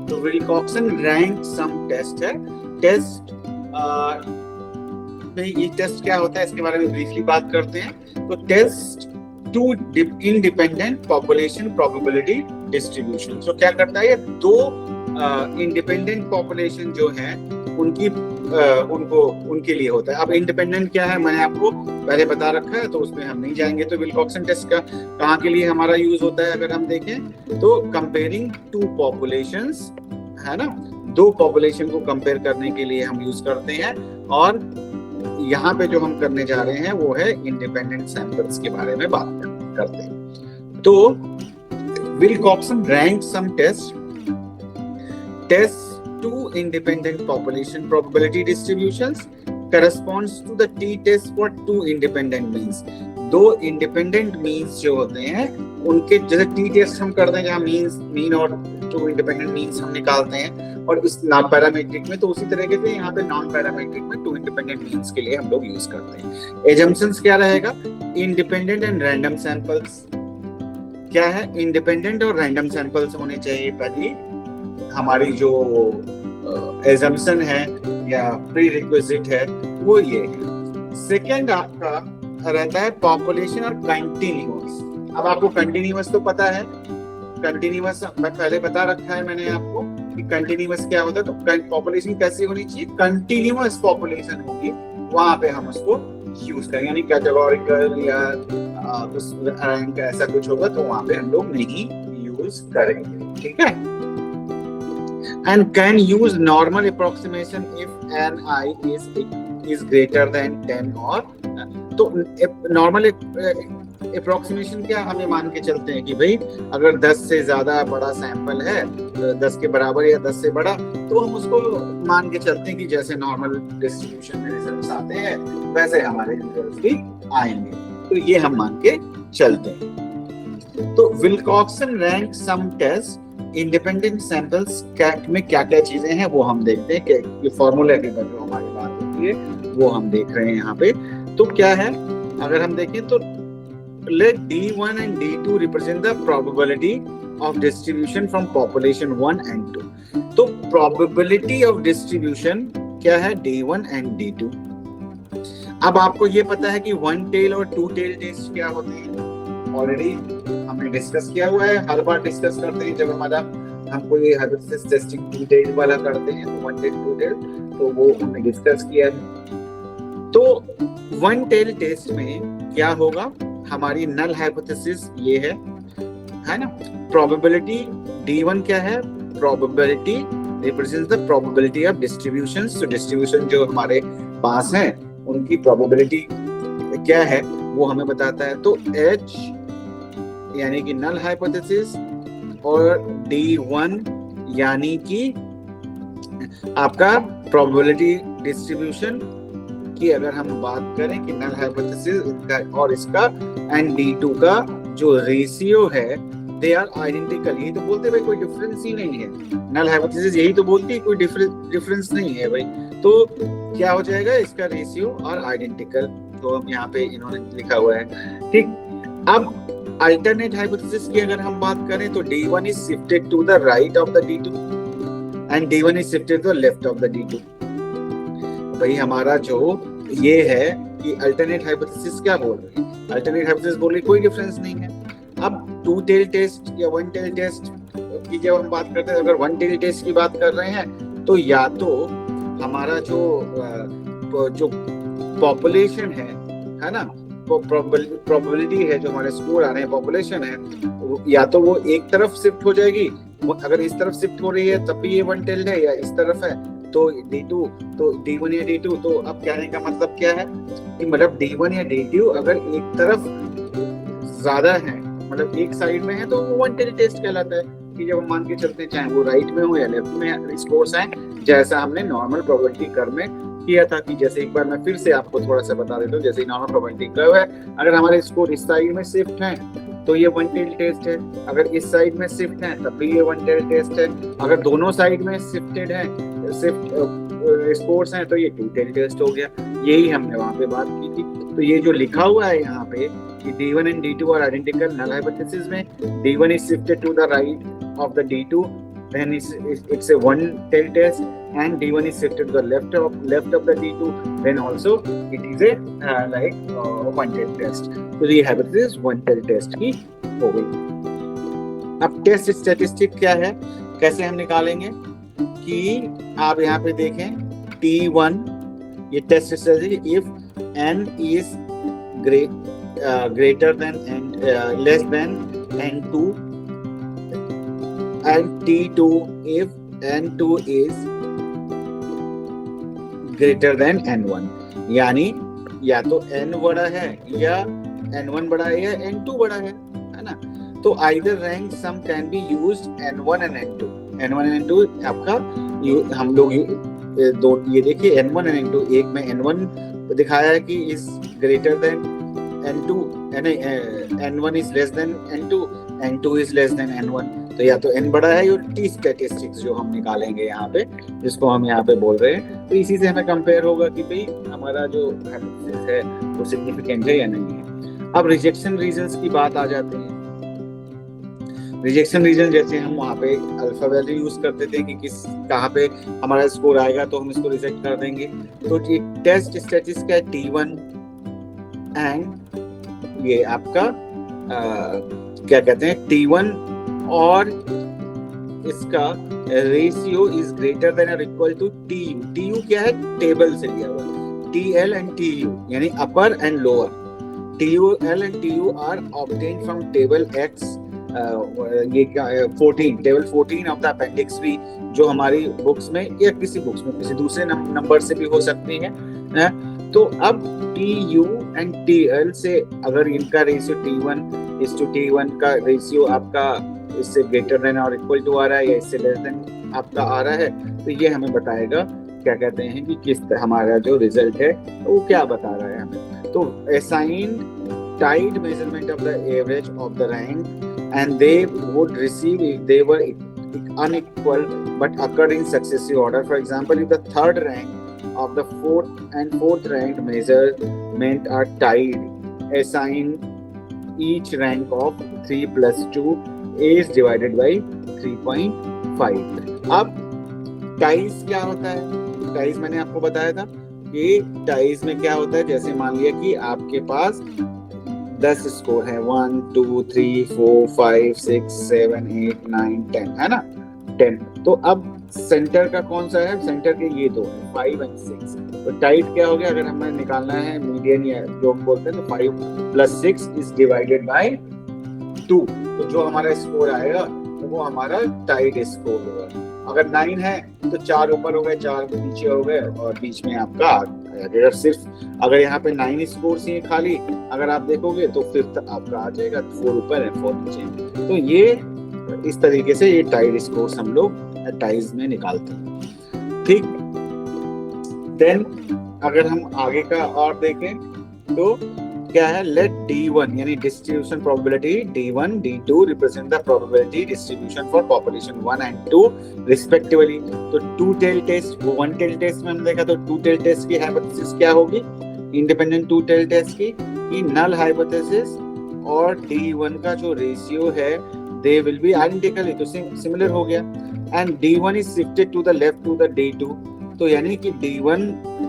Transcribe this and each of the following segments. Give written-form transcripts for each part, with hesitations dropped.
तो Wilcoxon rank sum test है। Test ये टेस्ट क्या होता है इसके बारे में ब्रीफली बात करते हैं। तो test two independent population probability distribution. तो क्या करता है, ये दो इंडिपेंडेंट पॉपुलेशन जो है उनके लिए होता है। अब इंडिपेंडेंट क्या है मैंने आपको पहले बता रखा है, तो उसमें हम नहीं जाएंगे। तो विल्कॉक्सन टेस्ट का कहाँ के लिए हमारा यूज होता है अगर हम देखें तो कंपेयरिंग टू पॉपुलेशंस, है ना, दो पॉपुलेशन को कंपेयर करने के लिए हम यूज करते हैं। और यहाँ पे जो हम करने जा रहे हैं वो है इंडिपेंडेंट सैंपल्स के बारे में बात करते हैं। तो Wilcoxon rank sum test two independent population probability distributions corresponds to the t-test for two independent means। दो independent means जो होते हैं उनके जैसे t-test हम करते हैं जहाँ मीन और two independent means हम निकालते हैं, और इस नॉन पैरामीट्रिक में तो उसी तरीके से यहाँ पे नॉन पैरामीट्रिक में टू इंडिपेंडेंट मीन्स के लिए हम लोग यूज करते हैं। एजम्पशंस क्या रहेगा, इंडिपेंडेंट एंड रैंडम सैंपल्स। क्या है, इंडिपेंडेंट और रैंडम सैंपल्स होने चाहिए। पहली हमारी जो एजम्पशन है या प्री रिक्विजिट है वो ये है। सेकेंड आपका रहता है पॉपुलेशन और कंटिन्यूअस। अब आपको कंटिन्यूअस तो पता है, कंटिन्यूअस मैं पहले बता रखा है मैंने आपको कि कंटिन्यूअस क्या होता है। तो पॉपुलेशन कैसी होनी चाहिए, कंटिन्यूअस पॉपुलेशन होगी, वहां पे हम उसको यूज करेंगे। यानी कैटेगोरिकल या रैंक ऐसा कुछ होगा तो वहां पे हम लोग नहीं यूज करेंगे, ठीक है। And can use normal approximation if ni is greater than 10 or तो नॉर्मल अप्रोक्सीमेशन क्या हमें मान के चलते हैं कि भाई अगर 10 से ज्यादा बड़ा सैंपल है, 10 के बराबर या 10 से बड़ा, तो हम उसको मान के चलते हैं कि जैसे नॉर्मल डिस्ट्रीब्यूशन में रिजल्ट्स आते हैं वैसे हमारे रिजल्ट्स भी आएंगे। तो ये हम मान के चलते हैं। तो Wilcoxon rank sum test independent samples में क्या क्या चीजें हैं वो हम देखते हैं कि ये फॉर्मूला के ऊपर जो हमारी बात होती है वो हम देख रहे हैं यहाँ पे। तो क्या है, अगर हम देखें तो let D1 and D2 represent the probability of distribution from population 1 and 2। तो probability of distribution क्या है, D1 and D2। अब आपको ये पता है कि वन टेल और टू टेल टेस्ट क्या होते हैं, ऑलरेडी हमने डिस्कस किया हुआ है, हर बार डिस्कस करते हैं जब हम कोई हाइपोथेसिस टेस्टिंग टू टेल वाला करते हैं तो वन टेल टू टेल, तो वो हमने डिस्कस किया है। तो वन टेल टेस्ट में क्या होगा, हमारी नल हाइपोथेसिस ये है ना। प्रोबेबिलिटी D1 क्या है, probability represents the probability of distributions. तो डिस्ट्रीब्यूशन जो हमारे पास है उनकी प्रोबेबिलिटी क्या है वो हमें बताता है। तो H यानी कि नल हाइपोथेसिस और D1 यानी कि आपका प्रोबेबिलिटी डिस्ट्रीब्यूशन की अगर हम बात करें कि नल हाइपोथेसिस और इसका एंड D2 का जो रेशियो है दे आर आइडेंटिकल। यही तो बोलते हैं भाई कोई डिफरेंस ही नहीं है, नल हाइपोथेसिस यही तो बोलती है कोई डिफरेंस नहीं है भाई। तो क्या हो जाएगा, इसका रेशियो और आइडेंटिकल, तो हम यहाँ पे इन्होंने लिखा हुआ है, ठीक। अब अल्टरनेट हाइपोथेसिस की अगर हम बात करें तो D1 is shifted to the right of the D2 and D1 is shifted to the left of the D2। भाई हमारा जो ये है कि अल्टरनेट हाइपोथेसिस क्या बोल रही है, अल्टरनेट हाइपोथेसिस बोल रही कोई डिफरेंस नहीं है। अब टू टेल टेस्ट या वन टेल टेस्ट की जब हम बात करते हैं, अगर वन टेल टेस्ट की बात कर रहे हैं तो या तो हमारा जो पॉपुलेशन है ना, प्रोबेबिलिटी है, जो हमारे स्कोर आ रहे हैं पॉपुलेशन है, या तो वो एक तरफ शिफ्ट हो जाएगी, अगर इस तरफ शिफ्ट हो रही है तब भी ये वन टेल्ड है, या इस तरफ है तो D2 तो D1 या D2। तो अब कहने का मतलब क्या है कि मतलब D1 या D2 अगर एक तरफ ज्यादा है, मतलब एक साइड में है, तो वो वन टेल टेस्ट कहलाता है कि जब हम मान के चलते हैं चाहे वो राइट में हो या लेफ्ट में स्कोर्स आए, जैसा हमने नॉर्मल प्रोबेबिलिटी कर्व में किया था। कि जैसे एक बार मैं फिर से आपको थोड़ा सा बता देता हूँ, जैसे नॉर्मल प्रोबेबिलिटी कर्व है, अगर हमारे स्कोर इस साइड में शिफ्ट है तो ये वन टेल टेस्ट है, अगर इस साइड में शिफ्ट है तब भी ये वन टेल टेस्ट है, अगर दोनों साइड में शिफ्टेड है, शिफ्ट स्कोर्स हैं तो ये 2 टेल टेस्ट हो गया। यही हमने वहां पे बात की थी। तो ये जो लिखा हुआ है यहाँ पे कि D1 and D2 are identical null hypothesis में D1 is shifted to the right of the D2, then it's a 1 tail test, and D1 is shifted to the left of the D2, then also it is a 1 tail test। तो ये hypothesis 1 tail test की हो गई। अब test statistic क्या है, कैसे हम निकालेंगे कि आप यहाँ पे देखें T1 ये test statistic if n is greater than and less than n2 and T2 if n2 is greater than n1, यानी या तो n बड़ा है या n1 बड़ा है या n2 बड़ा है ना। तो either rank sum can be used n1 and n2 आपका हम लोग दो ये देखिए n1 and n2, एक में n1 दिखाया है कि is greater than n2 n1 is less than n2 is less than n1, तो या तो n बड़ा है और t स्टैटिस्टिक्स जो हम निकालेंगे यहाँ पे, जिसको हम यहाँ पे बोल रहे हैं, तो इसी से हमें कंपेयर होगा कि भाई हमारा जो हाइपोथेसिस है वो सिग्निफिकेंट है या नहीं है। अब रिजेक्शन रीजंस की बात आ जाती है। रिजेक्शन रीजन जैसे हम वहाँ पे अल्फा वैल्यू यूज करते थे कि किस कहाँ पे हमारा स्कोर आएगा तो हम इसको रिजेक्ट कर देंगे। तो ये टेस्ट स्टैटिस्टिक्स का T1 एंड ये आपका क्या कहते हैं T1 और इसका रेशियो इज ग्रेटर देन और इक्वल टू TU क्या है, टेबल से लिया हुआ TL एंड TU यानी upper and lower. TL and TU are obtained from table X ये क्या 14 टेबल 14 ऑफ द अपेंडिक्स भी, जो हमारी बुक्स में या किसी बुक्स में किसी दूसरे नंबर से भी हो सकती है। तो अब TU एंड TL से अगर इनका रेशियो T1 इस टू T1 का रेशियो आपका इससे ग्रेटर देन और इक्वल टू आ रहा है या इससे लेस देन आपका आ रहा है, तो ये हमें बताएगा क्या कहते हैं कि किस हमारा जो रिजल्ट है वो क्या बता रहा है हमें। तो assign tied measurement of the average of the rank and they would receive if they were unequal but occurred in successive order. For example, if the third rank of the fourth rank measurement are tied, assign each rank of 3 plus 2 is divided by 3.5। अब ties क्या होता है? Ties मैंने आपको बताया था कि ties में क्या होता है, जैसे मान लिया कि आपके पास 10 स्कोर है 1 2 3 4 5 6 7 8 9 10 है ना 10। तो अब सेंटर का कौन सा है? सेंटर के ये दो है 5 और 6। तो टाइट क्या हो गया, अगर हमें निकालना है मीडियन या जो हम बोलते हैं, तो 5 plus 6 is divided by 2। तो जो हमारा स्कोर आएगा तो वो हमारा टाइट स्कोर होगा। अगर 9 है तो 4 ऊपर हो गए 4 नीचे हो गए और बीच में आपका अगर सिर्फ अगर यहाँ पे 9 स्कोर ही खाली अगर आप देखोगे तो फिर आपका आ जाएगा 4 ऊपर है 4 नीचे। तो ये इस तरीके से ये टाइड स्कोर्स हम लोग टाइज में निकालते हैं। ठीक, देन अगर हम आगे का और देखें तो क्या है, लेट D1 यानी distribution probability D1 D2 represent the probability distribution for population 1 and 2 respectively. तो 2 टेल टेस्ट, वो 1 टेल टेस्ट में हमने देखा, तो 2 टेल टेस्ट की हाइपोथेसिस क्या होगी, इंडिपेंडेंट 2 टेल टेस्ट की कि नल हाइपोथेसिस और D1 का जो रेशियो है दे विल बी आइडेंटिकल, तो सिमिलर हो गया। And D1 is shifted to the left to the D2, तो यानी कि D1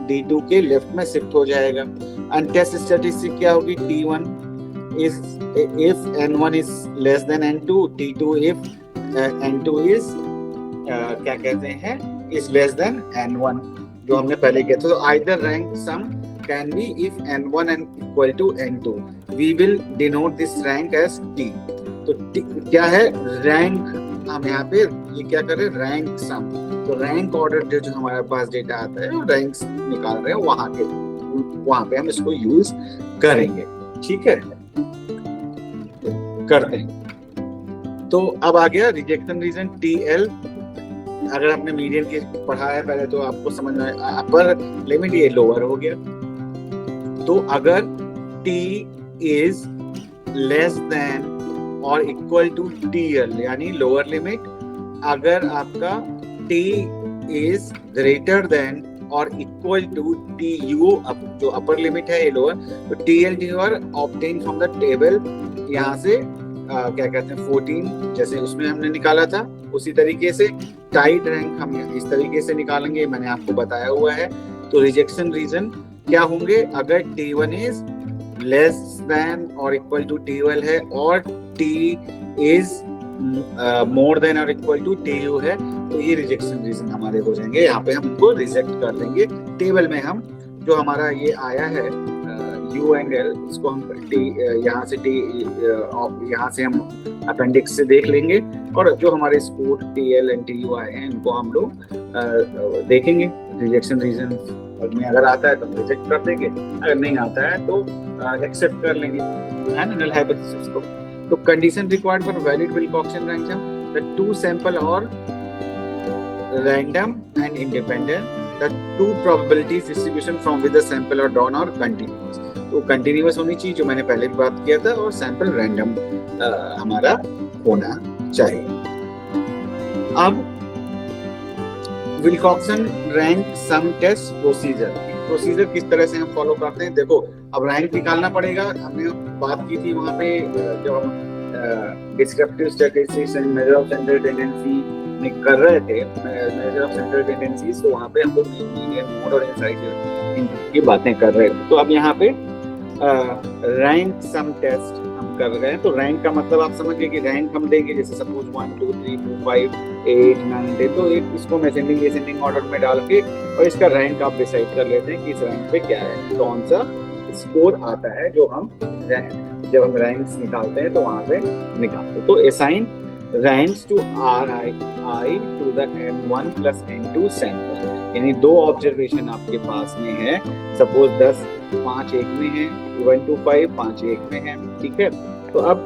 D2 के लेफ्ट में शिफ्ट हो जाएगा। एंड टेस्ट स्टैटिस्टिक क्या होगी, T1 is if N1 is less than N2, T2 if N2 is क्या कहते हैं is less than N1, जो हमने पहले किया था। तो either rank sum can be if N1 and equal to N2, we will denote this rank as T। तो क्या है रैंक, हम यहाँ पे ये क्या कर रहे हैं, रैंक सम। तो रैंक ऑर्डर जो हमारे पास डेटा आता है रैंक्स निकाल रहे हैं वहां पे हम इसको यूज करेंगे। ठीक है, करते हैं। तो अब आ गया रिजेक्शन रीजन TL। अगर आपने मीडियन की पढ़ा है पहले तो आपको समझ में अपर लिमिट ये लोअर हो गया। तो अगर T इज लेस देन और इक्वल टू TL यानी लोअर लिमिट, अगर आपका T is greater than or equal to TU जो अपर लिमिट है ये लोअर, तो TL TU are obtained from the table, यहाँ से क्या कहते हैं 14 जैसे उसमें हमने निकाला था, उसी तरीके से टाइड रैंक हम इस तरीके से निकालेंगे, मैंने आपको बताया हुआ है। तो रिजेक्शन रीजन क्या होंगे, अगर T1 इज लेस देन और इक्वल टू T12 है और T इज मोर देन और इक्वल टू TU है, तो ये रिजेक्शन रीजन हमारे हो जाएंगे, यहाँ पे हम उनको रिजेक्ट कर देंगे। टेबल में हम जो हमारा ये आया है U एंड L, इसको हम यहाँ से हम अपेंडिक्स से देख लेंगे, और जो हमारे स्पोर्ट TL एंड TU आए हैं इनको हम लोग देखेंगे रिजेक्शन रीजन में, अगर आता है तो हम रिजेक्ट कर देंगे, अगर नहीं आता है तो एक्सेप्ट कर लेंगे, है ना, नल हाइपोथेसिस को। तो condition required for valid Wilcoxon rank, the two sample और random and independent, the two probabilities distribution from with the sample or drawn or continuous। तो कंटिन्यूअस होनी चाहिए जो मैंने पहले भी बात किया था, और सैंपल रैंडम हमारा होना चाहिए। अब Wilcoxon rank sum test procedure किस तरह से हम फॉलो करते हैं, देखो अब रैंक निकालना पड़ेगा, हमने बात की थी वहां पे जब हम descriptive statistics and measure of central tendency कर रहे थे, मेजर ऑफ सेंट्रल टेंडेंसीज, तो वहाँ पे हम लोग मीडियन मोड और इंसाइड की बातें कर रहे थे। तो अब यहाँ पे रैंक सम टेस्ट हम कर रहे हैं, तो रैंक का मतलब आप समझ गए कि रैंक हम देंगे, जैसे सपोज 1 2 3 4 5 8 9 10, तो एक इसको मैं असेंडिंग ऑर्डर में डाल के और इसका रैंक आप डिसाइड कर लेते हैं कि इस रैंक पे क्या है, कौन सा स्कोर आता है जो हम जब हम रैंक्स निकालते हैं तो वहाँ पे निकालते हैं। तो assign ranks to Ri to the N1 plus N2 sample, यानी दो ऑब्जर्वेशन आपके पास में है, सपोज 10 5 एक में है, 1 to 5 5 एक में है, ठीक है। तो अब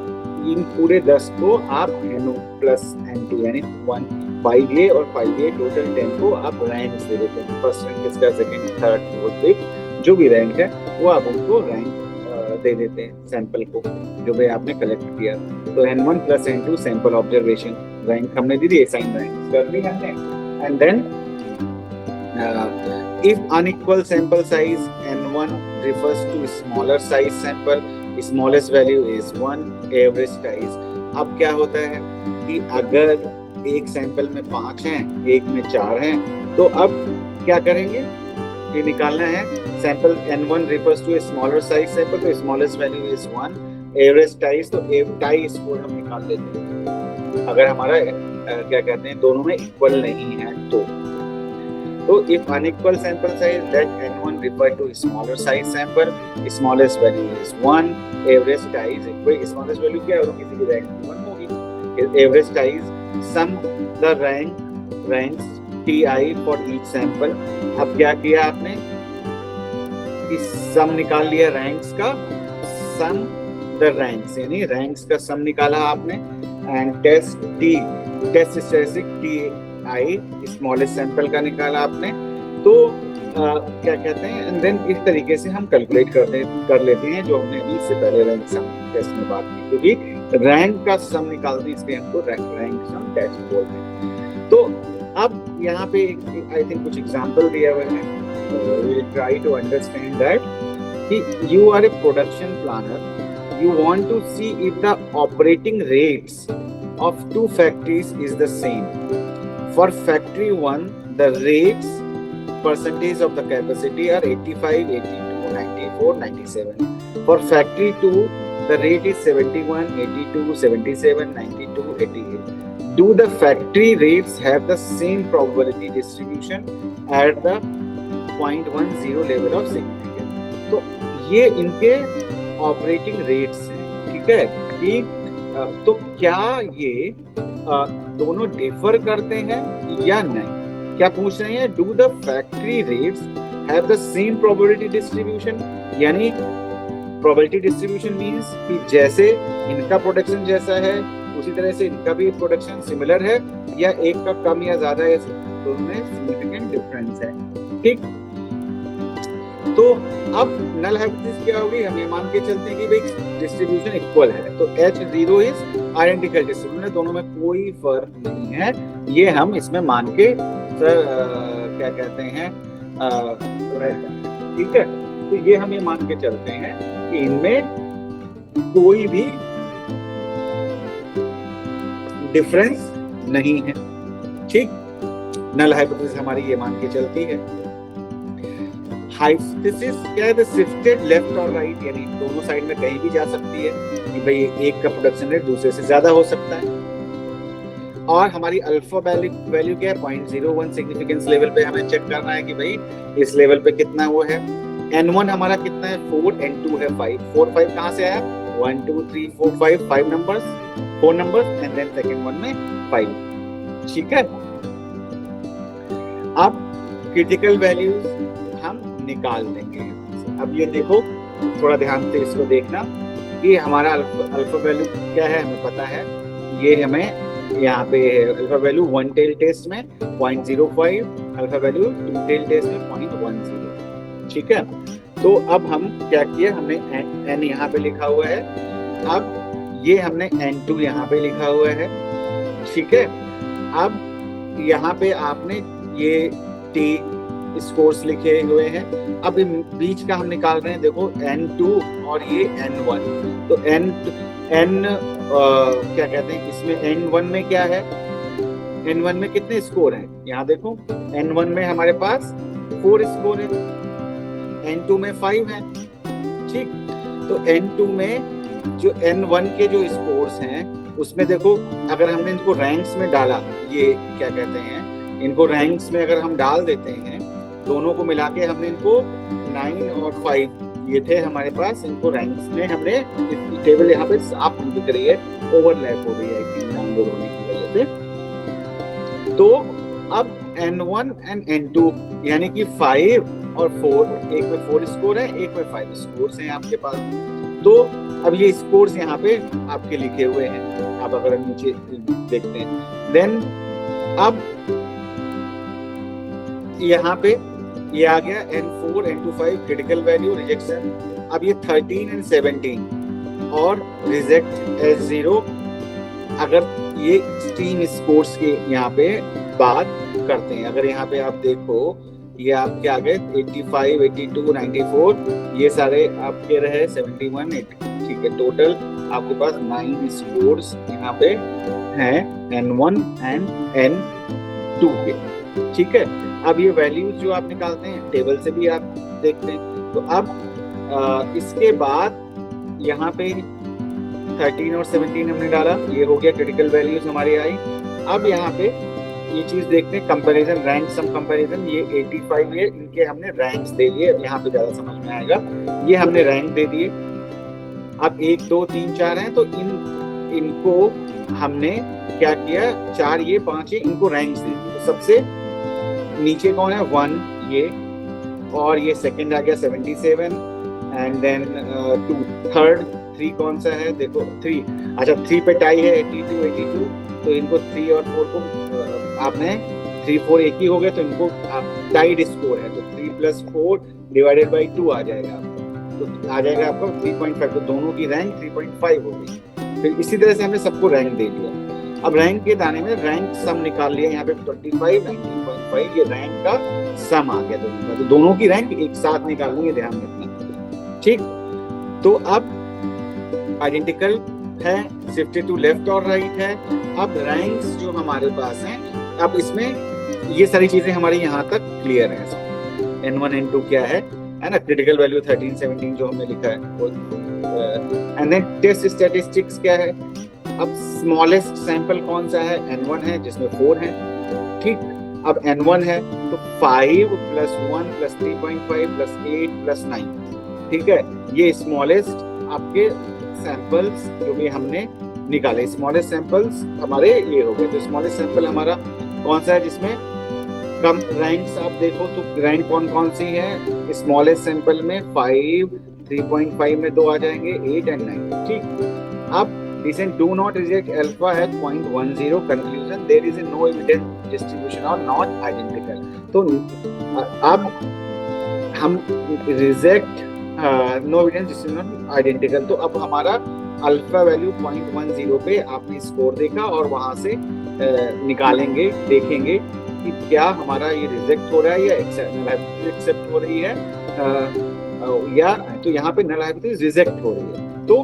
इन पूरे 10 को आप N1 plus N2 यानी 1 5 ये और 5 ये टोटल 10 को आप रैंक्स दे देते हैं, फर्स्ट रैंक किसका, सेकंड थर्ड फोर्थ फिफ्थ, जो भी रैंक है वो आप उनको रैंक दे देते हैं सैंपल को जो भी आपने कलेक्ट किया। तो N1 plus N2 sample observation rank हमने दी थी, असाइन रैंक कर ली हमने। And then if unequal sample size N1 refers to smaller size sample, smallest value is 1, average size। अब क्या होता है कि अगर एक सैंपल में 5 हैं, एक में 4 हैं, तो अब क्या करेंगे, ये निकालना है sample N1 refers to a smaller size sample, तो smallest value is 1, average ties, तो टाई स्कोर हम निकाल लेते हैं अगर हमारा क्या कहते हैं दोनों में इक्वल नहीं है तो if unequal sample size that N1 refer to smaller size sample, smallest value is 1, average ties, smallest value क्या है, किसी की रैंक 1 होगी, average ties sum the ranks TI for each sample. अब क्या किया आपने, इस सम निकाल लिया रैंक्स का, सम द रैंक्स यानी रैंक्स का सम निकाला आपने, and test statistic TI smallest sample का निकाला आपने। तो क्या कहते हैं, एंड देन इस तरीके से हम कैलकुलेट कर लेते हैं जो हमने अभी इससे पहले रैंक सम टेस्ट में बात की, क्योंकि रैंक का सम निकालते हैं इसलिए हमको रैंक सम टेस्ट बोलते हैं। तो अब यहाँ पे आई थिंक कुछ एग्जांपल दिया हुआ है, we'll try to understand that you are a production planner, you want to see if the operating rates of two factories is the same. For factory 1 the rates percentage of the capacity are 85, 82, 94, 97. For factory 2 the rate is 71, 82, 77, 92, 88. Do the factory rates have the same probability distribution at the 0.10 level of significance? तो ये इनके operating rates हैं, ठीक है, कि तो क्या ये दोनों डिफर करते हैं या नहीं, क्या पूछ रहे हैं, do the factory rates have the same probability distribution, यानी प्रोबेबिलिटी डिस्ट्रीब्यूशन मींस कि जैसे इनका प्रोडक्शन जैसा है उसी तरह से इनका भी प्रोडक्शन सिमिलर है, या एक का कम या ज्यादा है, तो उनमें सिग्निफिकेंट डिफरेंस है, ठीक। तो अब नल हाइपोथेसिस क्या होगी, हम ये मान के चलते हैं कि भाई डिस्ट्रीब्यूशन इक्वल है, तो H0 इज आइडेंटिकल डिस्ट्रीब्यूशन है, दोनों में कोई फर्क नहीं है, ये हम इसमें मान के सर क्या कहते हैं रहता है। ठीक है, तो ये हम ये मान के चलते हैं कि इनमें कोई भी डिफरेंस नहीं है। ठीक, नल हाइपोथेसिस हमारी ये मान के चलती है। हाइपोथेसिस क्या है, शिफ्टेड लेफ्ट और राइट, यानी दोनों साइड में कहीं भी जा सकती है कि भाई एक का प्रोडक्शन रेट दूसरे से ज्यादा हो सकता है। और हमारी अल्फा वैल्यू क्या है, 0.01 सिग्निफिकेंस लेवल पे हमें चेक करना है कि भाई इस लेवल पे कितना वो है। N1 हमारा कितना है 4, N2 है 5। 4 5 कहाँ से आया, 1 2 3 4 5 numbers, 4 numbers, and then second one में 5। ठीक है, अब क्रिटिकल वैल्यूज हम निकाल देंगे। अब ये देखो, थोड़ा ध्यान से इसको देखना कि हमारा अल्फा वैल्यू क्या है, हमें पता है। ये हमें यहाँ पे अल्फा वैल्यू 1 टेल टेस्ट में 0.05, अल्फा वैल्यू 2 टेल टेस्ट में 0.10। ठीक है, तो अब हम क्या किया, हमने n यहाँ पे लिखा हुआ है, अब ये हमने n2 यहाँ पे लिखा हुआ है। ठीक है, अब यहाँ पे आपने ये t स्कोर्स लिखे हुए हैं। अब बीच का हम निकाल रहे हैं, देखो n2 और ये n1, तो n क्या कहते हैं, इसमें n1 में क्या है, n1 में कितने स्कोर हैं, यहाँ देखो n1 में हमारे पास 4 स्कोर है, n2 में 5 है। ठीक, तो n2 में जो n1 के जो स्कोर्स हैं उसमें देखो, अगर हमने इनको रैंक्स में डाला, ये क्या कहते हैं, इनको रैंक्स में अगर हम डाल देते हैं, दोनों को मिला के हमने इनको 9 और 5 ये थे हमारे पास, इनको रैंक्स में हमने, टेबल यहाँ पे साफ दिख रही है, ओवरलैप हो रही है डाउनलोड होने की वजह से। तो अब N1 एंड N2 यानी कि 5 और 4, एक में 4 स्कोर है, एक में 5 स्कोर हैं आपके पास। तो अब ये स्कोर्स यहाँ पे आपके लिखे हुए हैं, आप अगर नीचे देखते हैं। देन अब यहाँ पे ये आ गया N4 N2 5 critical value rejection. अब ये 13 एंड 17 और रिजेक्ट S0, अगर ये एक्सट्रीम स्कोर्स के यहाँ पे बात करते हैं। अगर यहाँ पे आप देखो, ये आपके आ गए 85 82 94, ये सारे आपके रहे 71 80। ठीक है, टोटल आपके पास 9 स्कोर्स यहाँ पे हैं N1 एंड N2 के। ठीक है, अब ये वैल्यूज जो आप निकालते हैं टेबल से भी आप देखते हैं। तो अब इसके बाद यहाँ पे 13 और 17 हमने डाला, ये हो गया क्रिटिकल वैल्यूज हमारी आई। अब यहाँ पे ये चीज देखते हैं, कंपैरिजन, रैंक सम कंपैरिजन। ये 85 है, इनके हमने रैंक्स दे दिए, यहाँ पे ज्यादा समझ में आएगा। ये हमने रैंक दे दिए। अब 1 2 3 4 हैं, तो इनको हमने क्या किया, 4 ये 5 ये, इनको रैंक्स दे दिए। तो सबसे नीचे कौन है, 1 ये, और ये सेकंड आ गया 77, एंड देन 2 थर्ड, 3 कौन सा है, देखो 3, अच्छा 3 पे टाई है 82 82, तो इनको 3 और 4 को आपने 3 4 एक ही हो गए, तो इनको आप टाइड स्कोर है, तो 3 + 4 डिवाइडेड बाई 2 आ जाएगा आपका, तो आ जाएगा आपका 3.5। तो दोनों की रैंक 3.5 हो गई। फिर इसी तरह से हमने सबको रैंक दे दिया। अब रैंक के दाने में रैंक सम निकाल लिया, यहाँ पे 25 19.5, ये रैंक का सम आ गया दोनों का, तो दोनों की रैंक एक साथ निकालेंगे, ध्यान रखना। ठीक, तो अब आइडेंटिकल है, शिफ्टेड टू लेफ्ट और राइट है। अब रैंक्स जो हमारे पास हैं, अब इसमें ये सारी चीजें हमारी यहाँ तक क्लियर है। N1 N2 क्या है ना, क्रिटिकल वैल्यू 13 17 जो हमने लिखा है। एंड देन टेस्ट स्टैटिस्टिक्स क्या है, अब स्मॉलेस्ट सैंपल कौन सा है, N1 है जिसमें 4 है। ठीक, अब N1 है तो 5 + 1 + 3.5 + 8 + 9। ठीक है, ये स्मॉलेस्ट आपके सैंपल्स जो भी हमने निकाले, स्मॉलेस्ट सैंपल्स हमारे ये हो गए। तो स्मॉलेस्ट सैंपल हमारा कौन सा है जिसमें कम रैंक्स, आप देखो तो रैंक कौन कौन सी है, स्मॉलेस्ट सैंपल में 5, 3.5 में 2 आ जाएंगे, 8 एंड 9। ठीक, अब Decent do not reject alpha at 0.10 conclusion there is a no evidence distribution or not identical। तो अब हम reject no evidence distribution identical, तो अब हमारा अल्फा वैल्यू 0.10 पे आपने स्कोर देखा और वहां से निकालेंगे, देखेंगे कि क्या हमारा ये रिजेक्ट हो रहा है या एक्सेप्ट हो रही है, या तो यहाँ पे नल हाइपोथेसिस रिजेक्ट हो रही है। तो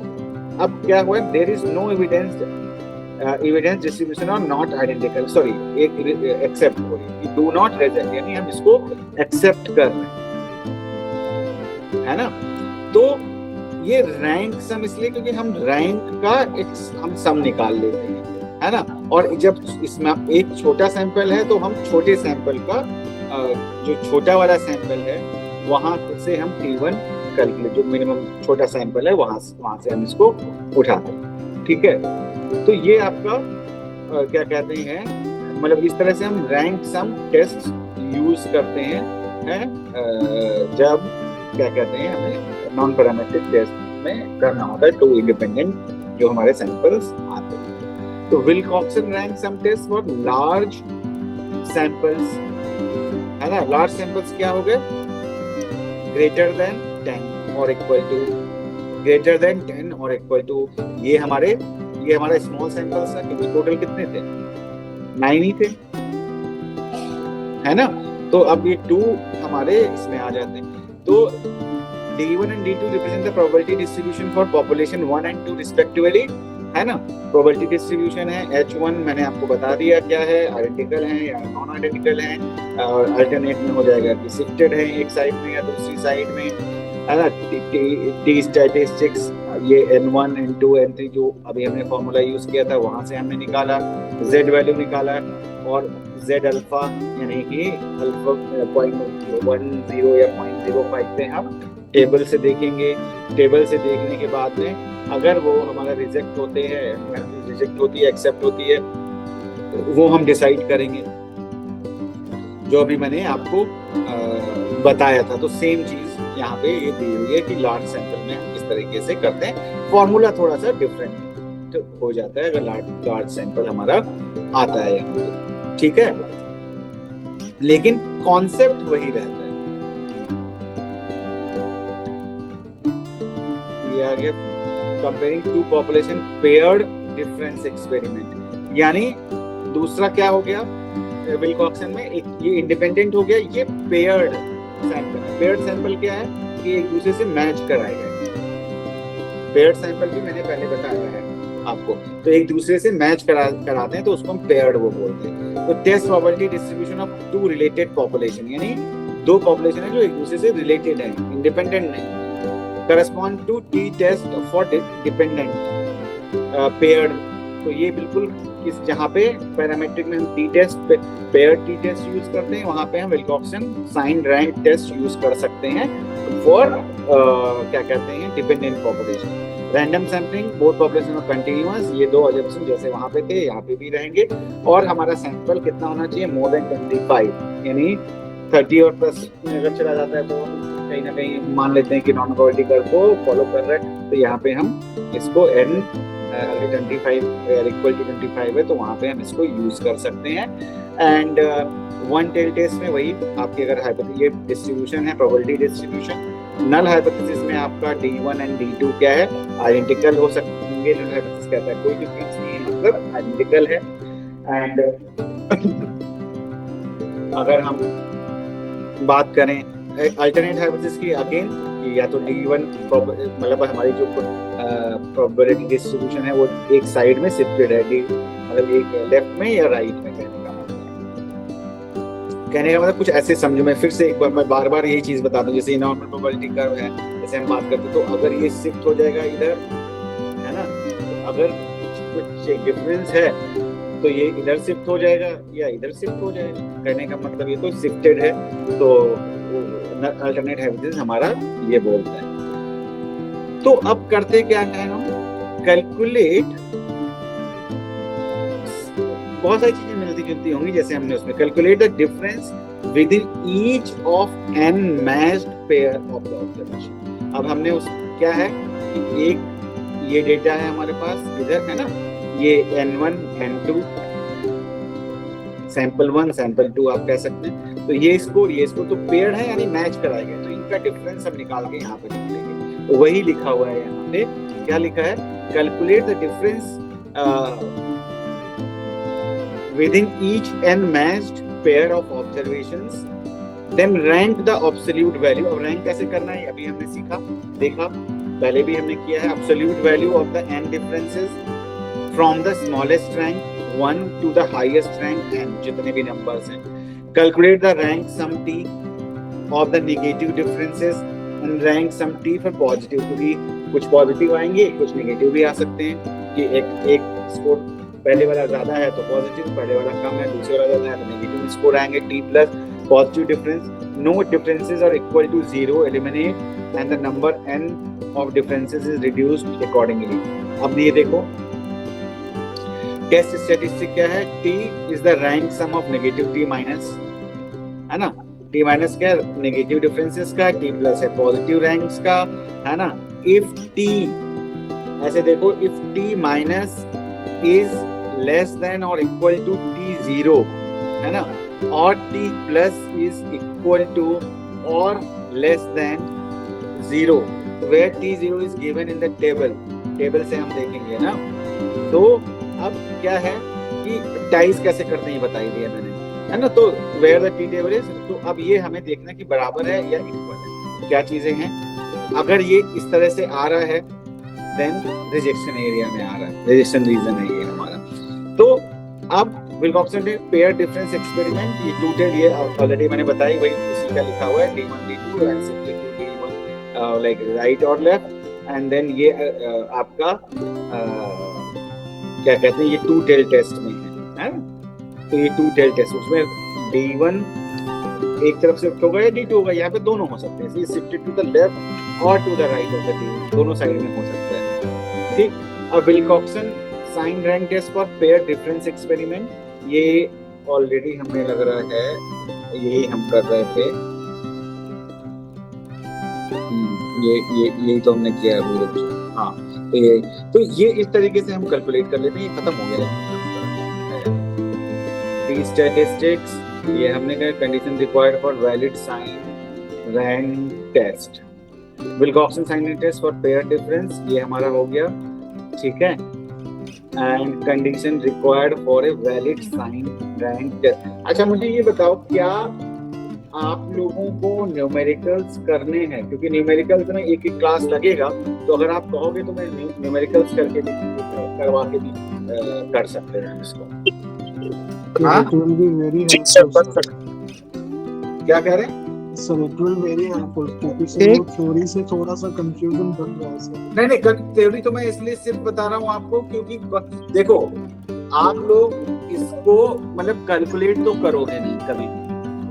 अब क्या हुआ, there is no evidence distribution और नॉट आइडेंटिकल, सॉरी एक्सेप्ट हो रही है, डू नॉट रिजेक्ट, यानी हम इसको एक्सेप्ट कर रहे हैं, है ना। तो ये रैंक सम इसलिए क्योंकि हम रैंक का हम सम निकाल लेते हैं, है ना। और जब इसमें एक छोटा सैंपल है तो हम छोटे सैंपल का जो छोटा वाला सैंपल है वहां से हम T1 कैलकुलेट, जो मिनिमम छोटा सैंपल है वहां से हम इसको उठाते हैं, ठीक है। तो ये आपका क्या कहते हैं, मतलब इस तरह से हम रैंक सम टेस्ट यूज करते हैं, जब क्या कहते हैं हमें नॉन पैरामीट्रिक टेस्ट में करना होता है टू इंडिपेंडेंट जो हमारे सैंपल्स आते हैं। तो Wilcoxon rank sum test for large samples, है ना। लार्ज सैंपल्स क्या हो गए, ग्रेटर देन 10 और इक्वल टू, ग्रेटर देन 10 और इक्वल टू, ये हमारा स्मॉल सैंपल्स है क्योंकि टोटल कितने थे, 9 ही थे, है ना। तो अब ये 2 हमारे इसमें आ जाते हैं। तो D1 and D2 represent the probability distribution for population 1 and 2 respectively, है ना। probability distribution है, H1 मैंने आपको बता दिया क्या है, आइडेंटिकल है या नॉन आइडेंटिकल है, और अल्टरनेट में हो जाएगा कि शिफ्टेड है एक साइड में या दूसरी साइड में, है ना। T स्टैटिस्टिक्स ये N1 N2 N3 जो अभी हमने फॉर्मूला यूज किया था वहां से हमने निकाला, Z वैल्यू निकाला, और Z अल्फा यानी कि अल्फा 0.10 या 0.05 पे हम टेबल से देखेंगे। टेबल से देखने के बाद में अगर वो हमारा रिजेक्ट होते हैं, रिजेक्ट होती है, एक्सेप्ट होती है, वो हम डिसाइड करेंगे, जो अभी मैंने आपको बताया था। तो सेम चीज यहाँ पे ये दी हुई है कि लार्ज सैंपल में हम इस तरीके से करते हैं, फॉर्मूला थोड़ा सा डिफरेंट तो हो जाता है अगर लार्ज सैंपल हमारा आता है यहाँ पे, ठीक है, लेकिन कॉन्सेप्ट वही रहता है। ये आ गया comparing two population paired difference experiment, यानी दूसरा क्या हो गया विल्कॉक्सन में, एक ये इंडिपेंडेंट हो गया, ये पेयर्ड सैंपल है। पेयर्ड सैंपल क्या है कि एक दूसरे से मैच कराए गए, पेयर्ड सैंपल भी मैंने पहले बताया है आपको, तो एक दूसरे से मैच कराते हैं तो उसको हम पेयर्ड वो बोलते हैं। तो test probability distribution of 2 related population, यानी 2 पॉपुलेशन है जो एक दूसरे से रिलेटेड है, इंडिपेंडेंट नहीं, correspond to t test for dependent paired. तो ये बिल्कुल जहाँ पे पैरामीट्रिक में हम t test paired t test use करते हैं, वहां पे हम Wilcoxon sign rank test use कर सकते हैं फॉर क्या कहते हैं dependent population. Random sampling both population of continuous, ये 2 अजम्पशन जैसे वहां पे थे यहाँ पे भी रहेंगे, और हमारा सैंपल कितना होना चाहिए, मोर देन 25, यानी 30 और प्लस में अगर चला जाता है तो कहीं ना कहीं मान लेते हैं कि नॉन प्रोबेबिलिटी कर्व को फॉलो कर रहे हैं, तो यहाँ पे हम इसको n 25 इक्वल टू 25 है तो वहाँ पे हम इसको यूज कर सकते हैं। एंड वन टेल टेस्ट में वही आपकी अगर हाइपोथेसिस ये डिस्ट्रीब्यूशन है प्रोबेबिलिटी डिस्ट्रीब्यूशन, नल हाइपोथेसिस में आपका D1 एंड D2 क्या है, आइडेंटिकल हो सकते, नल हाइपोथेसिस कहता है कोई डिफरेंस नहीं है, मतलब आइडेंटिकल है। एंड अगर हम बात करें अल्टरनेट हाइपोथेसिस की अगेन, या तो D1 मतलब हमारी जो प्रोबेबिलिटी डिस्ट्रीब्यूशन है वो एक साइड में शिफ्टेड है, मतलब एक लेफ्ट में या राइट में, कहने का मतलब कुछ ऐसे समझो। मैं फिर से एक बार मैं बार बार यही चीज बता दूं, जैसे नॉर्मल प्रोबेबिलिटी कर्व है, जैसे हम बात करते तो अगर ये शिफ्ट हो जाएगा इधर, है ना, तो अगर कुछ डिफरेंस है तो ये इधर शिफ्ट हो जाएगा या इधर शिफ्ट हो जाएगा, कहने का मतलब ये तो शिफ्टेड है, तो अल्टरनेट हाइपोथेसिस हमारा ये बोलता है। तो अब करते क्या है, हम कैलकुलेट, बहुत सारी चीजें मिलती जुलती होंगी जैसे हमने उसमें calculate the difference with in each of n matched pair of the observation. अब हमने उस क्या है कि एक ये डेटा है हमारे पास इधर, है ना, ये n1 n2 सैंपल 1 सैंपल 2 आप कह सकते हैं, तो ये इसको तो पेयर है यानी मैच कराए गए, तो इनका डिफरेंस हम निकाल के यहाँ पे लिख लेंगे। तो वही लिखा हुआ है यहाँ पे, क्या लिखा है, calculate the difference within each n matched pair of observations, then rank the absolute value. अब रैंक कैसे करना है अभी हमने सीखा, देखा, पहले भी हमने किया है। Absolute value of the n differences from the smallest rank 1 to the highest rank n, जितने भी नंबर्स हैं। Calculate the rank sum t of the negative differences and rank sum t for positive, क्योंकि कुछ positive आएंगे, कुछ negative भी आ सकते हैं कि एक स्कोर पहले वाला ज्यादा है तो पॉजिटिव, पहले वाला कम है, दूसरे वाला ज्यादा है तो नेगेटिव स्कोर आएंगे। t plus positive difference, no differences are equal to 0, eliminate and the number n of differences is reduced accordingly. अब ये देखो टेस्ट स्टैटिस्टिक क्या है, t is the rank sum of negative t minus, है ना, t minus क्या है negative differences का, t प्लस है पॉजिटिव रैंक्स का, है ना। इफ t, ऐसे देखो, if t minus is less then और इक्वल टू t0, है ना, और t plus is equal to और less than 0, where t0 is given in the table से हम देखेंगे ना। तो अब क्या है कि टाइज कैसे करते हैं बताई दिया मैंने, है ना। तो where the t table is, तो अब ये हमें देखना कि बराबर है या इक्वल है, क्या चीजें हैं। अगर ये इस तरह से आ रहा है देन रिजेक्शन एरिया में आ रहा है, रिजेक्शन रीजन है ये हमारा। तो अब विल्कॉक्सन पेयर डिफरेंस एक्सपेरिमेंट, ये टू टेल, ये ऑलरेडी मैंने बताई, वही उसी का लिखा हुआ है d1 d2 and simply d1 like right और लेफ्ट, एंड देन ये आपका क्या कहते हैं, ये टू टेल टेस्ट में है ना। तो ये टू टेल टेस्ट, उसमें d1 एक तरफ शिफ्ट होगा या d2 होगा, यहाँ पे दोनों हो सकते हैं, ये शिफ्टेड टू द लेफ्ट और to the right of the d1, दोनों साइड में हो सकता है, ठीक। अब Wilcoxon sign rank test for pair difference experiment, ये ऑलरेडी हमें लग रहा है यही हम कर रहे थे, यही तो हमने किया अभी बच्चों। हाँ, तो ये इस तरीके से हम कैलकुलेट कर लेते हैं, ये खत्म हो गया है। स्टैटिस्टिक्स, ये हमने कहा condition required for valid sign rank test. Wilcoxon sign rank test for pair difference, ये हमारा हो गया, ठीक है। And condition required for a valid sign rank test. अच्छा मुझे ये बताओ, क्या आप लोगों को न्यूमेरिकल्स करने हैं, क्योंकि न्यूमेरिकल्स में एक एक क्लास लगेगा, तो अगर आप कहोगे तो मैं न्यूमेरिकल्स करके भी करवा के भी कर सकते हैं इसको। हाँ? क्या कह रहे हैं sir? It will very helpful, क्योंकि थ्योरी से थोड़ा सा कंफ्यूजन बन रहा है सर। नहीं, थ्योरी तो मैं इसलिए सिर्फ बता रहा हूँ आपको, क्योंकि देखो आप लोग इसको मतलब कैलकुलेट तो करोगे नहीं कभी,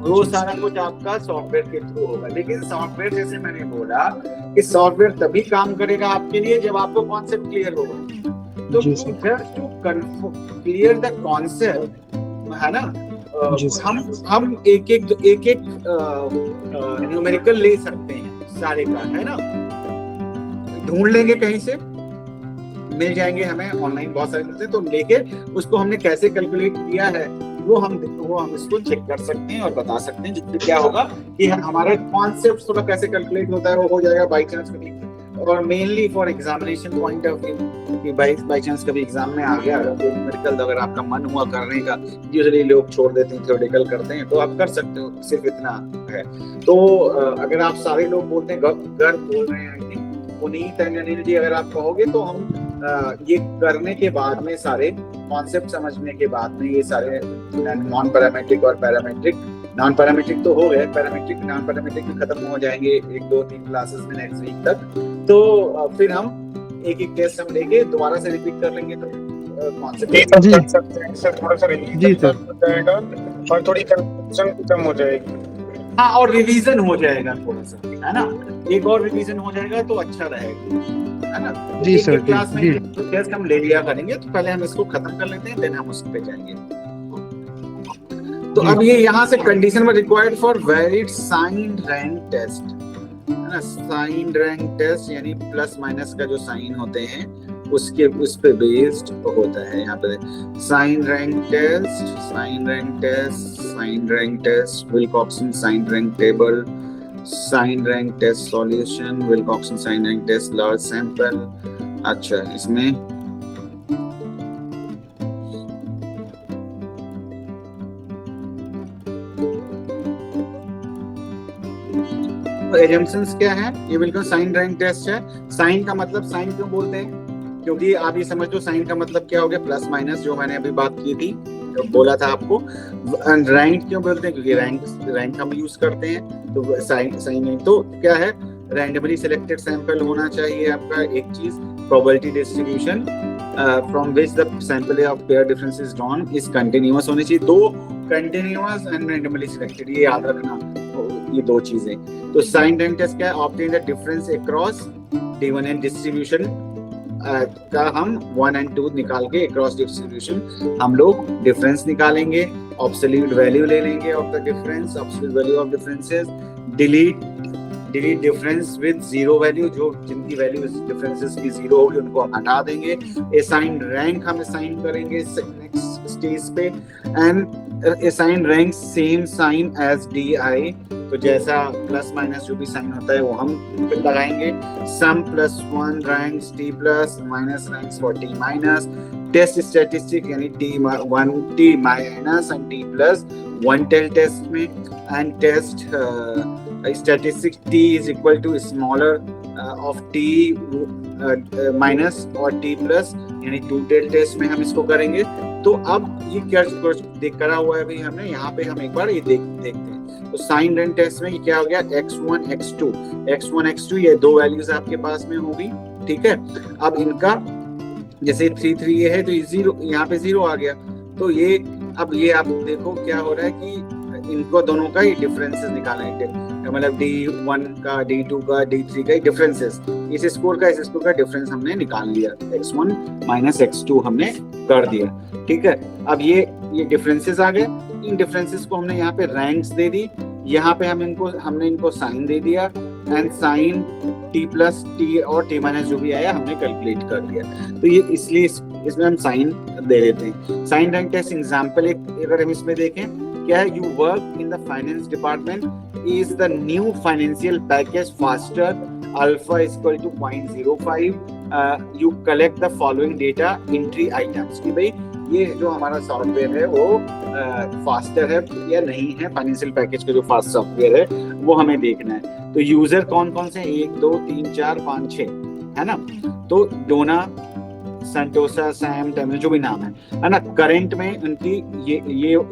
वो सारा कुछ आपका सॉफ्टवेयर के थ्रू होगा। लेकिन सॉफ्टवेयर, जैसे मैंने बोला कि सॉफ्टवेयर तभी काम करेगा आपके लिए जब आपको कॉन्सेप्ट क्लियर होगा। तो just to clear the concept, है ना, हम एक एक न्यूमेरिकल ले सकते हैं सारे का, है ना, ढूंढ लेंगे कहीं से, मिल जाएंगे हमें ऑनलाइन बहुत सारे मिलते हैं, तो लेके उसको हमने कैसे कैलकुलेट किया है वो हम इसको चेक कर सकते हैं और बता सकते हैं, जिससे क्या होगा कि हमारा कॉन्सेप्ट थोड़ा कैसे कैलकुलेट होता है वो हो जाएगा बाई चांस कभी, और mainly for examination point of view कि बाई चांस कभी एग्जाम में आ गया तो न्यूमेरिकल अगर आपका मन हुआ करने का, यूजुअली लोग छोड़ देते हैं, थ्योरेटिकल करते हैं, तो आप कर सकते हो, सिर्फ इतना है। तो अगर आप सारे लोग बोलते हैं घर बोल रहे हैं पुनीत एंड अनिल जी, अगर आप कहोगे तो हम ये करने के बाद में, सारे कॉन्सेप्ट समझने के बाद में, ये सारे नॉन पैरामेट्रिक और पैरामेट्रिक, नॉन पैरामेट्रिक तो हो गए, पैरामेट्रिक नॉन पैरामेट्रिक भी खत्म हो जाएंगे 1-2-3 क्लासेस में नेक्स्ट वीक तक। तो फिर हम एक एक टेस्ट हम लेके दोबारा से रिपीट कर लेंगे, तो कॉन्सेप्ट जी कर सकते हैं सर, थोड़ा सा रिवीजन हो जाएगा और थोड़ी कंफ्यूजन खत्म हो जाएगी। हाँ, और रिवीजन हो जाएगा थोड़ा सा, है ना, एक और रिवीजन हो जाएगा तो अच्छा रहेगा, है ना। जी सर, क्लास में जी टेस्ट हम ले लिया करेंगे, तो पहले हम इसको खत्म कर लेते हैं, देन हम उस पे जाएंगे। तो अब ये यहाँ से कंडीशन में required for valid sign rank test, है ना, साइन रैंक टेस्ट यानी प्लस माइनस का जो साइन होते हैं उसके उस पे बेस्ड होता है। यहाँ पे sign rank test, sign rank test, sign rank test, Wilcoxon sign rank table, sign rank test solution, Wilcoxon sign rank test large sample. अच्छा, इसमें तो एजम्पशंस क्या है, ये बिल्कुल साइन रैंक टेस्ट है। साइन का मतलब, साइन क्यों बोलते हैं, क्योंकि आप ये समझ लो साइन का मतलब क्या हो गया, प्लस माइनस, जो मैंने अभी बात की थी, बोला था आपको। रैंक क्यों बोलते हैं, क्योंकि रैंक हम यूज करते हैं। तो साइन तो क्या है, रैंडमली सिलेक्टेड सैंपल होना चाहिए आपका। एक चीज, probability distribution from which the sample of pair difference is drawn is continuous होनी चाहिए। दो, कंटिन्यूअस एंड रैंडमली सिलेक्टेड, ये याद रखना, ये दो चीजें। तो साइन रैंक टेस्ट क्या है, obtain the difference across D1 and distribution का हम 1 and 2 निकाल के अक्रॉस डिस्ट्रीब्यूशन हम लोग डिफरेंस निकालेंगे, ऑब्सोल्यूट वैल्यू ले लेंगे of the difference, absolute value of differences, delete difference with zero value, जो जिनकी वैल्यू डिफरेंसेस की जीरो होगी उनको हम हटा देंगे। असाइन रैंक हम असाइन करेंगे नेक्स्ट स्टेज पे, and assign rank same sign as DI, तो जैसा प्लस माइनस जो भी साइन होता है वो हम लगाएंगे। Sum plus 1 ranks T plus, minus ranks for T minus, test statistic यानी T1 T minus and T plus 1 tail test में, and test statistics T is equal to smaller of T minus और T plus, यानी 2 tell test में हम इसको करेंगे। तो अब ये क्या देख करा हुआ है अभी हमने, यहाँ पे हम एक बार ये देखते हैं। तो साइन रैंक टेस्ट में ये क्या हो गया, x1 x2 ये दो वैल्यूज आपके पास में होगी, ठीक है। अब इनका जैसे 3 3 ये है तो ये 0, यहाँ पे 0 आ गया। तो ये अब ये आप देखो क्या हो रहा है कि इनको दोनों का ही डिफरेंसेस निकालने, मतलब D1 का, D2 का, D3 का डिफरेंसेस, इस स्कोर का डिफरेंस हमने निकाल लिया, x1 माइनस x2 हमने कर दिया, ठीक है। अब ये डिफरेंसेस आ गए, इन डिफरेंसेस को हमने यहाँ पे रैंक्स दे दी, यहाँ पे हमने इनको साइन दे दिया, and sign T plus T और T माइनस जो भी आया हमने कैलकुलेट कर दिया। तो ये इसलिए इसमें हम साइन दे देते हैं। साइन रैंक टेस्ट एग्जाम्पल एक अगर हम इसमें देखें, क्या है, you work in the finance department, is the new financial package faster, alpha is equal to 0.05, you collect the following data entry items, कि भाई ये जो हमारा सॉफ्टवेयर है वो फास्टर है या नहीं है, फाइनेंशियल पैकेज का जो फास्ट सॉफ्टवेयर है वो हमें देखना है। तो यूजर कौन कौन से, 1 2 3 4 5 6 है ना। तो डोना, संतोषा, सैम, टैमिल, जो भी नाम है ना। करंट में उनकी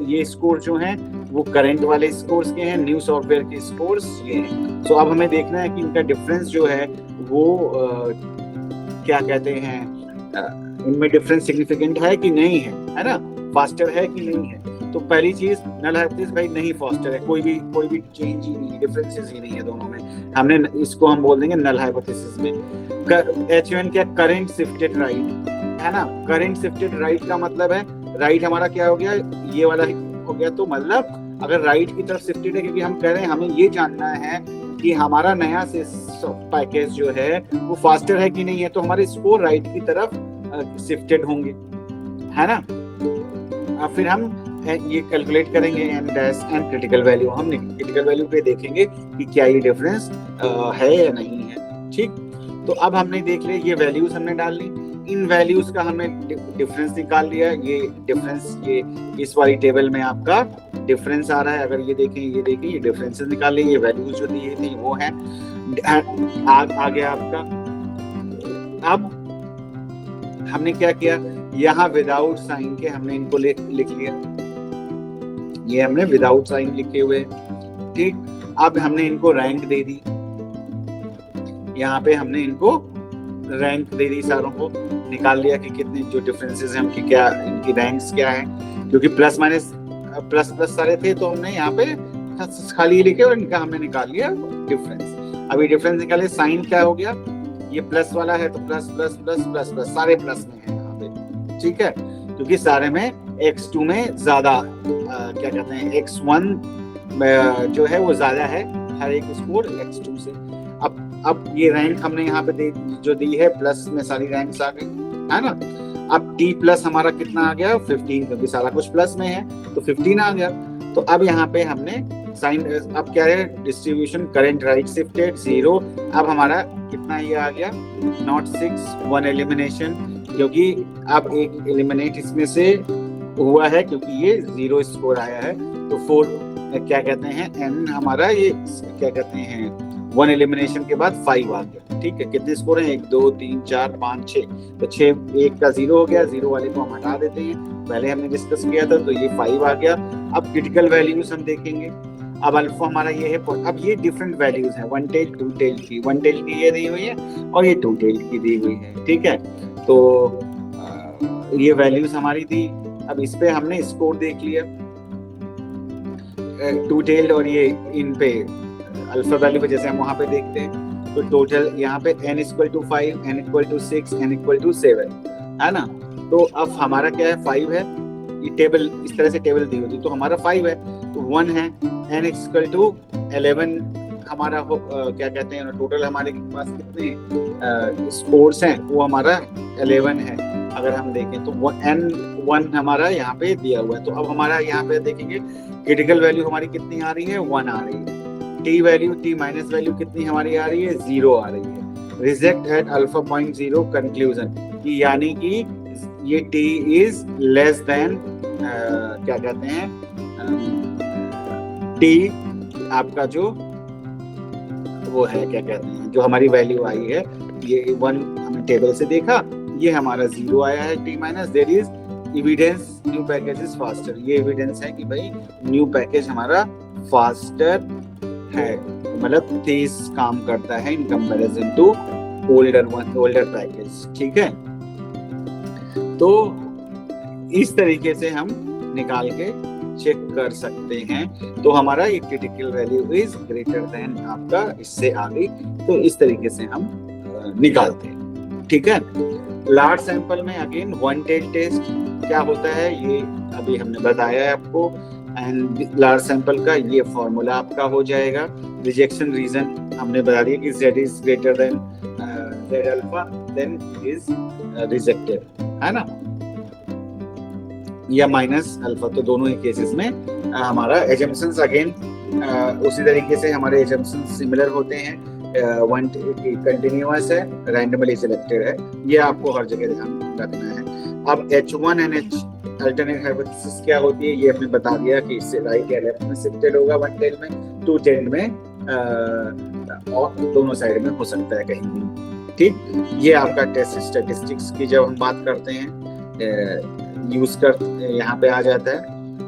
ये स्कोर जो हैं वो करंट वाले स्कोर्स के हैं, न्यू सॉफ्टवेयर के स्कोर्स ये हैं। तो अब हमें देखना है कि इनका डिफरेंस जो है वो क्या कहते हैं, इनमें डिफरेंस सिग्निफिकेंट है कि नहीं है ना, फास्टर है कि नहीं है। तो पहली चीज नल हाइपोथेसिस, भाई नहीं फास्टर है, कोई भी चेंज ही नहीं है, डिफरेंसेस ही नहीं है दोनों में, हमने इसको हम बोल देंगे नल हाइपोथेसिस में। H1 क्या, करंट शिफ्टेड राइट है ना। करंट शिफ्टेड राइट का मतलब है राइट हमारा क्या हो गया, ये वाला हो गया। तो मतलब अगर राइट की तरफ शिफ्टेड है, क्योंकि हम कह रहे हैं हमें ये जानना है कि हमारा नया पैकेज जो है वो फास्टर है कि नहीं है, तो हमारे स्कोर राइट की तरफ शिफ्टेड होंगे, है ना। अब फिर हम ये कैलकुलेट करेंगे M dash and critical value, हम क्रिटिकल वैल्यू पे देखेंगे कि क्या ये डिफरेंस है या नहीं है, ठीक। तो अब हमने देख लिया, ये वैल्यूज हमने डाल ली, इन वैल्यूज का हमने डिफरेंस निकाल लिया। ये डिफरेंस ये इस वाली टेबल में आपका डिफरेंस आ रहा है, अगर ये देखें ये डिफरेंसेस निकाल लिए, ये वैल्यूज जो दी थी वो है आ गया आपका। अब हमने क्या किया, यहाँ विदाउट साइन के हमने इनको लिख लिया, ये हमने विदाउट साइन लिखे हुए, ठीक। अब हमने इनको रैंक दे दी, यहाँ पे हमने इनको रैंक दे दी, सारों को निकाल लिया कि कितने जो डिफरेंसेस हैं उनकी क्या, इनकी रैंक्स क्या है, क्योंकि प्लस माइनस प्लस सारे थे तो हमने यहाँ पे खाली लिखे और इनका हमने निकाल लिया डिफरेंस। अभी डिफरेंस निकाले, साइन क्या हो गया, ये प्लस वाला है तो plus plus plus plus plus सारे प्लस में है यहाँ पे, ठीक है, क्योंकि सारे में x2 में ज्यादा क्या कहते हैं x1 जो है वो ज्यादा है हर एक स्कोर x2 से। अब ये रैंक हमने यहाँ पे जो दी है प्लस में सारी रैंक्स आ गई, है ना। अब T प्लस हमारा कितना आ गया 15, क्योंकि सारा कुछ प्लस में है तो 15 आ गया। तो अब यहाँ पे हमने साइन, अब क्या है, डिस्ट्रीब्यूशन करंट राइट शिफ्टेड 0। अब हमारा कितना ये आ गया, नॉट 6 1 एलिमिनेशन, क्योंकि अब एक एलिमिनेट इसमें से हुआ है क्योंकि ये 0 स्कोर आया है। तो 4 क्या कहते हैं n हमारा ये क्या कहते हैं 1 एलिमिनेशन के बाद 5 आ गया, ठीक है। कितने स्कोर हैं, 1 2 3 4 5 6, तो 6 1 का 0 हो गया, 0 वाले को हम हटा देते हैं, पहले हमने डिस्कस किया था, तो ये 5 आ गया। अब क्रिटिकल वैल्यूज हम देखेंगे। अब अल्फा हमारा ये है, अब ये डिफरेंट वैल्यूज हैं, 1 टेल 2 टेल की, 1 टेल की ये दी हुई है और ये 2 टेल की दी हुई है, ठीक है। तो ये वैल्यूज हमारी थी। अब इस पे हमने स्कोर देख लिया 2 टेल्ड, और ये इन पे अल्फा वैल्यू पे जैसे हम वहां पे देखते हैं, तो टोटल यहाँ पे n = 5, n = 6, n = 7 है ना। तो अब हमारा क्या है, 5 है, ये टेबल इस तरह से टेबल दी होती तो हमारा 5 है, तो 1 है, n = 11 हमारा क्या कहते हैं, टोटल हमारे पास कितने स्कोर्स हैं, वो हमारा 11 है। अगर हम देखें तो n1 हमारा यहाँ पे दिया हुआ है। तो अब हमारा यहाँ पे देखेंगे क्रिटिकल वैल्यू हमारी कितनी आ रही है, 1 आ रही है। t माइनस वैल्यू कितनी हमारी आ रही है, 0 आ रही है। Reject at alpha point 0 conclusion, यानी कि ये t इज लेस देन क्या कहते हैं, t आपका जो वो है, क्या कहते हैं, जो हमारी वैल्यू आई है, ये 1 हमने टेबल से देखा, ये हमारा 0 आया है t माइनस। There is evidence new package is faster, ये एविडेंस है कि भाई न्यू पैकेज हमारा फास्टर है, मतलब तेज काम करता है in comparison to older package, ठीक है। तो इस तरीके से हम निकाल के चेक कर सकते हैं। तो हमारा ये critical value is greater then आपका इससे आगे, तो इस तरीके से हम निकालते हैं, ठीक है। लार्ज सैंपल में अगेन 1 टेल टेस्ट क्या होता है, ये अभी हमने बताया है आपको। एंड लार्ज सैंपल का ये फॉर्मूला आपका हो जाएगा। रिजेक्शन रीजन हमने बता दिया कि z is greater than z alpha, then is rejected, है ना, या माइनस अल्फा। तो दोनों ही केसेस में हमारा एजम्पशंस अगेन उसी तरीके से हमारे एजम्पशंस सिमिलर होते हैं। 1 कंटिन्यूअस है, रैंडमली सिलेक्टेड है, ये आपको हर जगह ध्यान रखना है। अब H1 and H alternate hypothesis क्या होती है, ये हमने बता दिया कि इससे राइट या लेफ्ट में शिफ्टेड होगा, 1 टेल में, 2 टेल में और दोनों साइड में हो सकता है कहीं भी, ठीक। ये आपका टेस्ट स्टैटिस्टिक्स की जब हम बात करते हैं यूज कर यहाँ पे आ जाता है।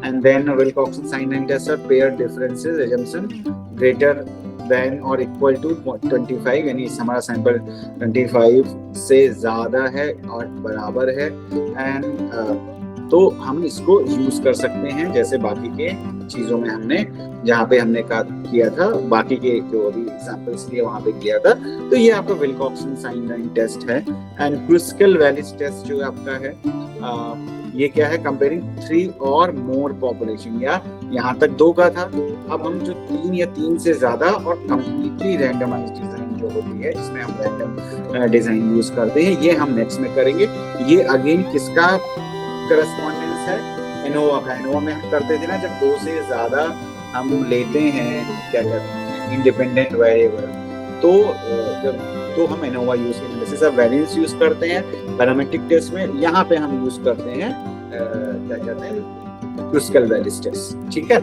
And then Wilcoxon sign and test और pair differences assumption greater than और इक्वल टू 25, यानी हमारा सैंपल 25 से ज्यादा है और बराबर है। एंड तो हम इसको यूज कर सकते हैं जैसे बाकी के चीजों में हमने जहाँ पे हमने किया था, बाकी के जो अभी एग्जांपल्स लिए वहाँ पे किया था। तो ये आपका विल्कॉक्सन साइन लाइन टेस्ट है। एंड क्रुस्कल वैलिस टेस्ट जो आपका है ये क्या है, कंपेयरिंग 3 और मोर पॉपुलेशन, या यहाँ तक 2 का था, अब हम जो 3 या 3 से ज्यादा और कंप्लीटली रैंडमाइज्ड डिजाइन जो होती है जिसमें हम रैंडम डिजाइन यूज करते हैं, ये हम नेक्स्ट में करेंगे। ये अगेन किसका करस्पॉन्डेंस है, एनोवा का। एनोवा में हम करते थे ना, जब 2 से ज्यादा हम लेते हैं क्या कहते हैं इंडिपेंडेंट वेरिएबल, तो हम एनोवा यूज करते हैं। जैसे सब वेरिएंस यूज करते हैं पैरामीट्रिक टेस्ट में, यहाँ पे हम यूज करते हैं क्या कहते हैं क्रुस्कल वैलिस टेस्ट, ठीक है।